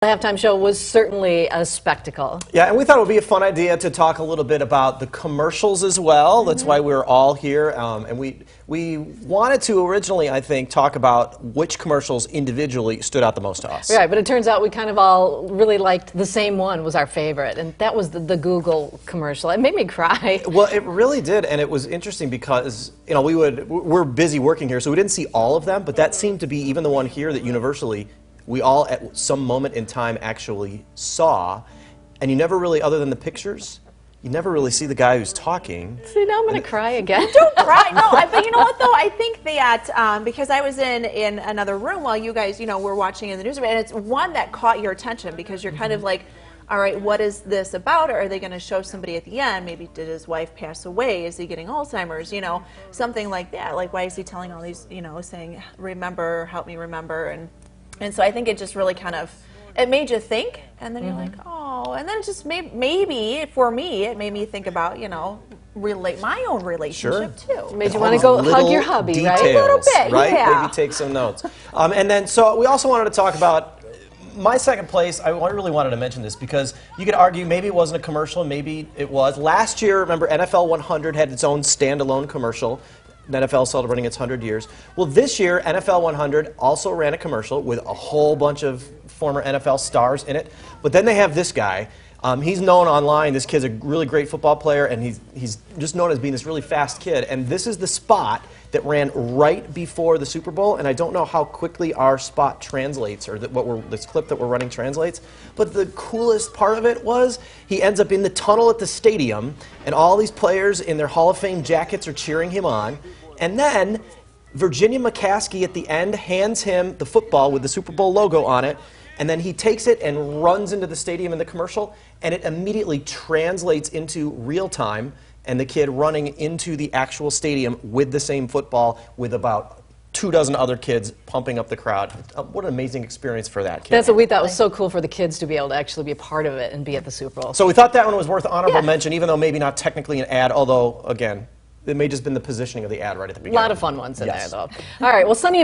The halftime show was certainly a spectacle. Yeah, and we thought it would be a fun idea to talk a little bit about the commercials as well. That's why we're all here. And we wanted to originally, I think, talk about which commercials individually stood out the most to us. Right, but it turns out we kind of all really liked the same one was our favorite, and that was the Google commercial. It made me cry. Well, it really did, and it was interesting because, you know, we're busy working here, so we didn't see all of them, but that seemed to be even the one here that universally we all at some moment in time actually saw, and you never really, other than the pictures, you never really see the guy who's talking. See, now I'm going to cry again. Don't cry. No, but you know what, though? I think that, because I was in another room while you guys, were watching in the newsroom, and it's one that caught your attention because you're kind of like, all right, what is this about? Or are they going to show somebody at the end? Maybe did his wife pass away? Is he getting Alzheimer's? Something like that. Like, why is he telling all these, saying, remember, help me remember, and so I think it just really kind of, it made you think, and then you're like, oh, and then it just maybe for me, it made me think about, relate my own relationship too. Made you want to go hug your hubby, details, right? A little bit, right? yeah. Maybe take some notes. And then, so we also wanted to talk about my second place. I really wanted to mention this because you could argue maybe it wasn't a commercial, maybe it was. Last year, remember, NFL 100 had its own standalone commercial. NFL celebrating its 100 years. Well, this year, NFL 100 also ran a commercial with a whole bunch of former NFL stars in it. But then they have this guy. He's known online. This kid's a really great football player, and he's just known as being this really fast kid. And this is the spot that ran right before the Super Bowl. And I don't know how quickly our spot translates, or this clip that we're running translates. But the coolest part of it was he ends up in the tunnel at the stadium, and all these players in their Hall of Fame jackets are cheering him on. And then Virginia McCaskey at the end hands him the football with the Super Bowl logo on it, and then he takes it and runs into the stadium in the commercial, and it immediately translates into real time, and the kid running into the actual stadium with the same football with about 24 other kids pumping up the crowd. What an amazing experience for that kid. That's what we thought was so cool for the kids to be able to actually be a part of it and be at the Super Bowl. So we thought that one was worth honorable mention, even though maybe not technically an ad, although, again, it may just been the positioning of the ad right at the beginning. A lot of fun ones in there, though. All right, well, Sunny